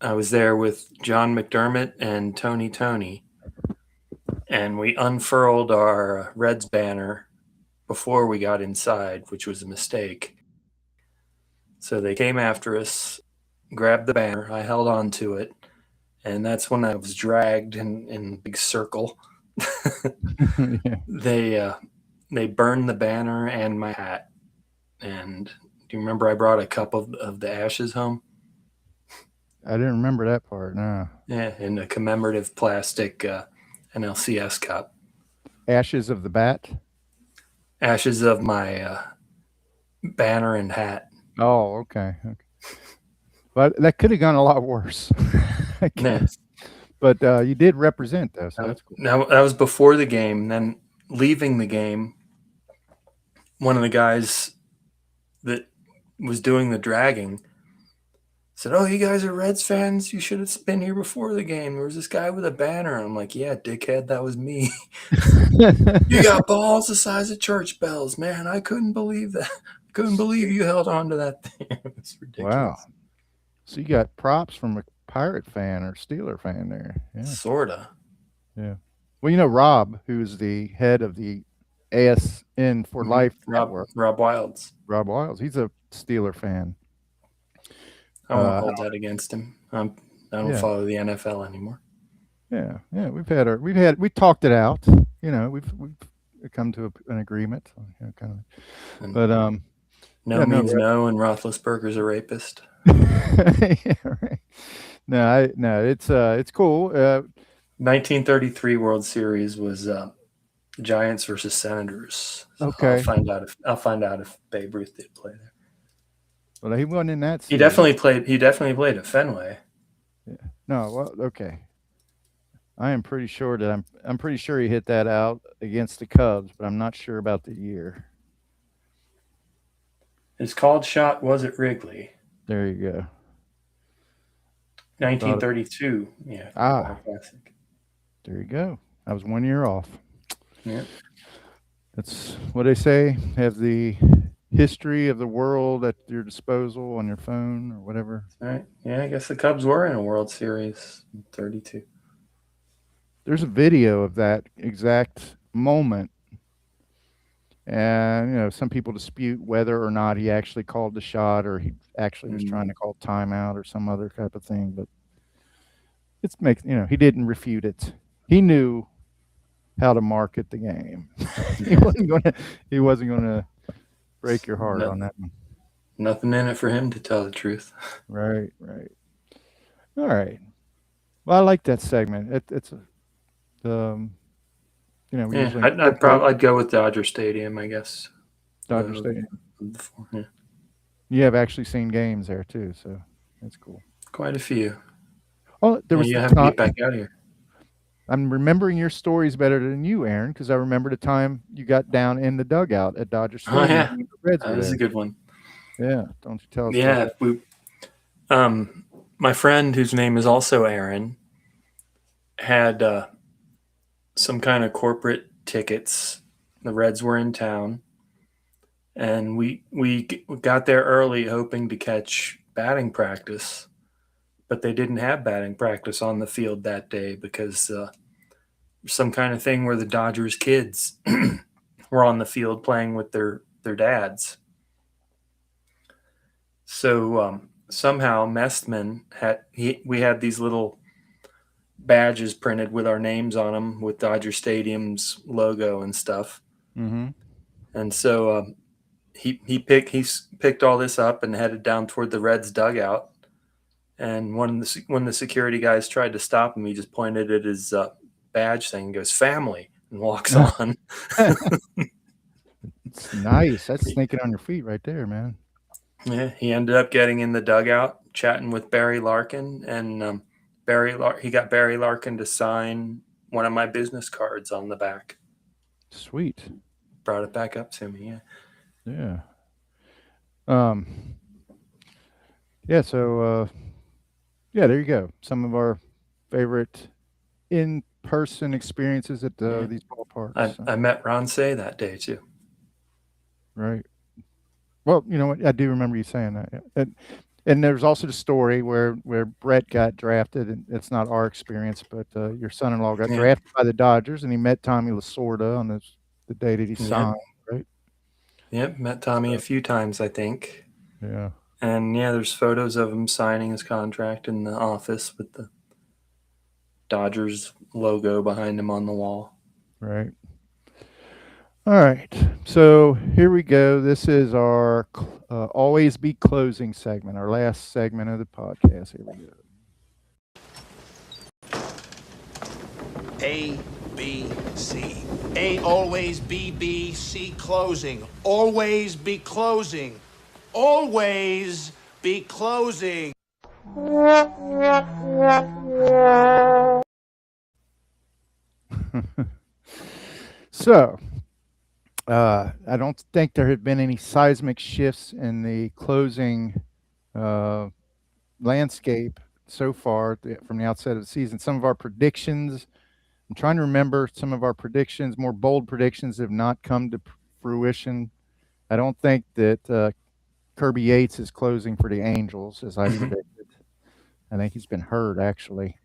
I was there with John McDermott and Tony, and we unfurled our Reds banner before we got inside, which was a mistake. So they came after us, grabbed the banner. I held on to it, and that's when I was dragged in a big circle. Yeah. They burned the banner and my hat. And do you remember I brought a cup of the ashes home? I didn't remember that part. No. Yeah, in a commemorative plastic NLCS cup. Ashes of the Bat. Ashes of my banner and hat. Oh, okay. Okay. But that could have gone a lot worse, I Yeah. guess. But you did represent, though, so that's cool. Now that was before the game. Then leaving the game, one of the guys that was doing the dragging said, "Oh, you guys are Reds fans? You should have been here before the game. There was this guy with a banner." And I'm like, "Yeah, dickhead, that was me." You got balls the size of church bells, man. I couldn't believe that. I couldn't believe you held on to that thing. It was Wow. ridiculous. So you got props from a Pirate fan or Steeler fan there. Yeah. Sorta. Yeah. Well, you know Rob, who's the head of the ASN for Mm-hmm. Life Rob network, Wilds. Rob Wiles. He's a Steeler fan. I won't hold that against him. I don't Yeah. follow the NFL anymore. Yeah. Yeah. We talked it out. You know, we've come to an agreement. You know, kind of. And But no yeah, means no, and Roethlisberger's a rapist. yeah, right. No, it's cool. 1933 World Series was Giants versus Senators. So Okay. I'll find out if Babe Ruth did play there. Well, he wasn't in that He series. definitely played at Fenway. Yeah. No, well, okay. I am pretty sure that I'm pretty sure he hit that out against the Cubs, but I'm not sure about the year. His called shot was at Wrigley, There you go. 1932. Yeah, Ah, classic. there you go. I was 1 year off. Yeah, That's what they say. Have the history of the world at your disposal on your phone or whatever. all right. Yeah, I guess the Cubs were in a World Series in 32. There's a video of that exact moment. And, you know, some people dispute whether or not he actually called the shot or he actually was trying to call timeout or some other type of thing. But he didn't refute it. He knew how to market the game. he wasn't gonna break your heart on that one. Nothing in it for him to tell the truth. Right. All right. Well, I like that segment. It's You know, we Yeah, usually I'd incorporate probably I'd go with Dodger Stadium, I guess. Dodger Uh, Stadium. yeah, You have actually seen games there too, so that's cool. quite a few. Oh, there Yeah, was you the have to time. get back out here. I'm remembering your stories better than you, Aaron, because I remember the time you got down in the dugout at Dodger Oh Stadium yeah, when the Reds that were was a there. good one. Yeah, don't you tell us about Yeah, that. my friend whose name is also Aaron had some kind of corporate tickets. The Reds were in town, and we got there early, hoping to catch batting practice, but they didn't have batting practice on the field that day because some kind of thing where the Dodgers kids were on the field playing with their dads. So somehow Mestman we had these little badges printed with our names on them with Dodger Stadium's logo and stuff. Mm-hmm. And so he picked all this up and headed down toward the Reds dugout. And when the security guys tried to stop him, he just pointed at his badge thing and goes "family" and walks on. It's nice. That's sneaking on your feet right there, man. Yeah, he ended up getting in the dugout, chatting with Barry Larkin, and he got Barry Larkin to sign one of my business cards on the back. Sweet. Brought it back up to me. Yeah. Yeah. Um. Yeah. So. Yeah. There you go. Some of our favorite in-person experiences at Yeah. these ballparks. I met Ron Say that day too. Right. Well, you know what? I do remember you saying that. Yeah. And there's also the story where Brett got drafted, and it's not our experience, but your son-in-law got Yeah. drafted by the Dodgers, and he met Tommy Lasorda on the day that he signed, right? Yep. Met Tommy a few times, I think. Yeah. And yeah, there's photos of him signing his contract in the office with the Dodgers logo behind him on the wall. Right. All right. So here we go. This is our always be closing segment, our last segment of the podcast. Here we go. A, B, C. A always be B, C closing. Always be closing. Always be closing. So, I don't think there have been any seismic shifts in the closing landscape so far from the outset of the season. Some of our predictions, I'm trying to remember some of our predictions, more bold predictions have not come to fruition. I don't think that Kirby Yates is closing for the Angels as I predicted. I think he's been hurt actually.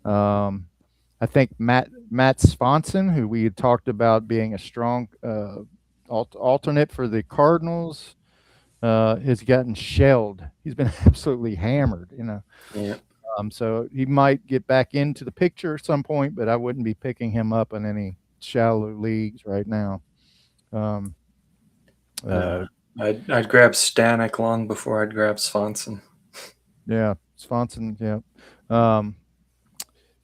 I think Matt Swanson, who we had talked about being a strong alternate for the Cardinals, has gotten shelled. He's been absolutely hammered, you know. Yeah. So he might get back into the picture at some point, but I wouldn't be picking him up in any shallow leagues right now. I'd grab Stanek long before I'd grab Swanson. Yeah, Swanson. Yeah.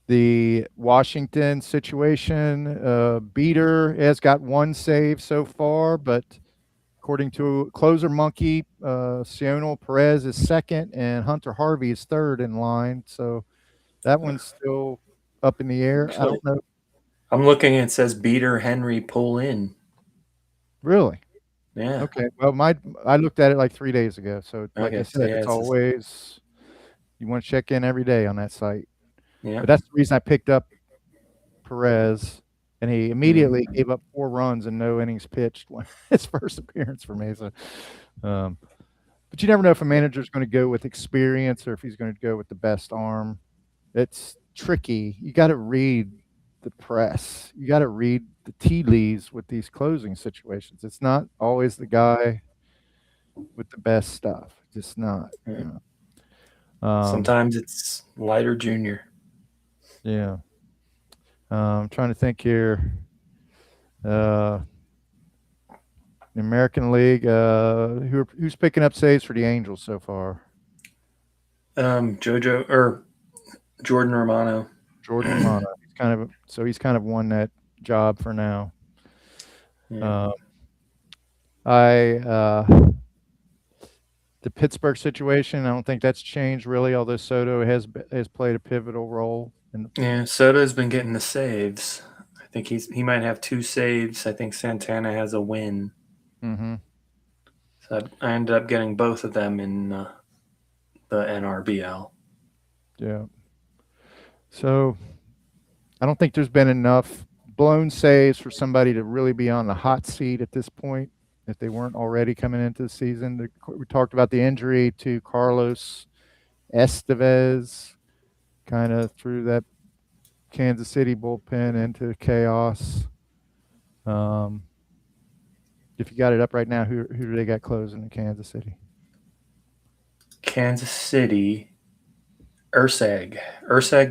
The Washington situation, Beater has got one save so far, but according to Closer Monkey, Sionel Perez is second and Hunter Harvey is third in line. So that one's still up in the air. I don't know. I'm looking and it says Beater Henry pull in. Really? Yeah. Okay. Well, I looked at it like 3 days ago. So like I said, it's always you want to check in every day on that site. Yeah. But that's the reason I picked up Perez, and he immediately gave up 4 runs and no innings pitched when his first appearance for me. So, but you never know if a manager is going to go with experience or if he's going to go with the best arm. It's tricky. You got to read the press. You got to read the tea leaves with these closing situations. It's not always the guy with the best stuff. Just not. You know. Sometimes it's Leiter Jr. Yeah. I'm trying to think here. The American League, who's picking up saves for the Angels so far? Jordan Romano. Jordan Romano. He's kind of one that job for now. Yeah. The Pittsburgh situation, I don't think that's changed really, although Soto has played a pivotal role in Yeah, Soto's been getting the saves. I think he might have 2 saves. I think Santana has a win. Mm-hmm. So I ended up getting both of them in the NRBL. Yeah. So I don't think there's been enough blown saves for somebody to really be on the hot seat at this point, if they weren't already coming into the season. We talked about the injury to Carlos Estevez, kind of threw that Kansas City bullpen into chaos. If you got it up right now, who do they got closing in Kansas City? Kansas City, Urseg,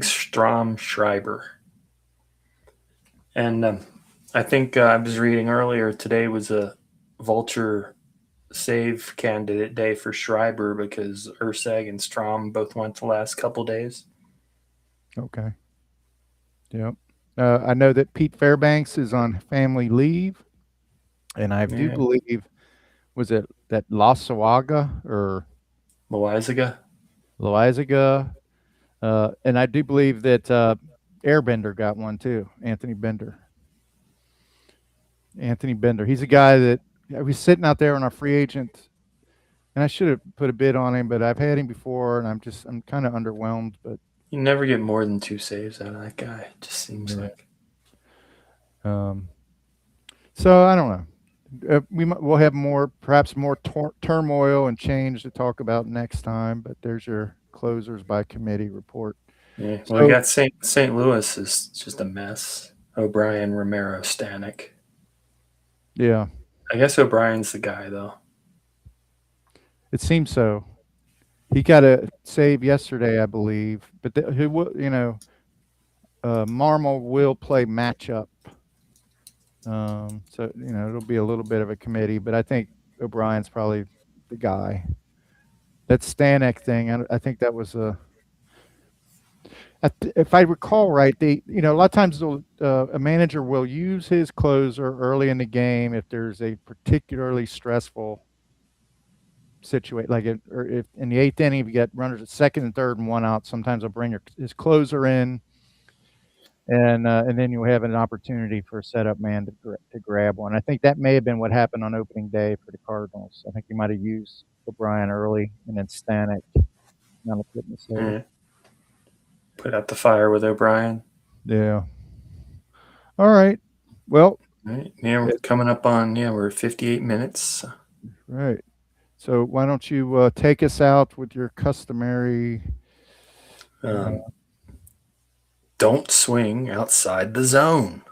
Strom, Schreiber. And I think I was reading earlier today was a Vulture save candidate day for Schreiber because Urseg and Strom both went the last couple days. Okay. Yep. I know that Pete Fairbanks is on family leave, and I do believe, was it that Loaisiga or Loizaga? And I do believe that Airbender got one too, Anthony Bender. He's a guy that was sitting out there on our free agent, and I should have put a bid on him, but I've had him before, and I'm kind of underwhelmed. But you never get more than 2 saves out of that guy. It just seems like. So I don't know. We'll have perhaps more turmoil and change to talk about next time. But there's your closers by committee report. Yeah. Well, we got St. Louis is just a mess. O'Brien, Romero, Stanek. Yeah. I guess O'Brien's the guy, though. It seems so. He got a save yesterday, I believe. But Marmol will play matchup. So it'll be a little bit of a committee, but I think O'Brien's probably the guy. That Stanek thing, I think that was if I recall right, a lot of times a manager will use his closer early in the game if there's a particularly stressful situation, like if in the 8th inning, if you get runners at second and third and 1 out, sometimes they'll bring his closer in. And then you'll have an opportunity for a setup man to grab one. I think that may have been what happened on opening day for the Cardinals. I think you might have used O'Brien early and then Stanek. Put out the fire with O'Brien. Yeah. All right. Well. Right. Yeah, we're coming up on, we're 58 minutes. Right. So why don't you take us out with your customary... Don't swing outside the zone.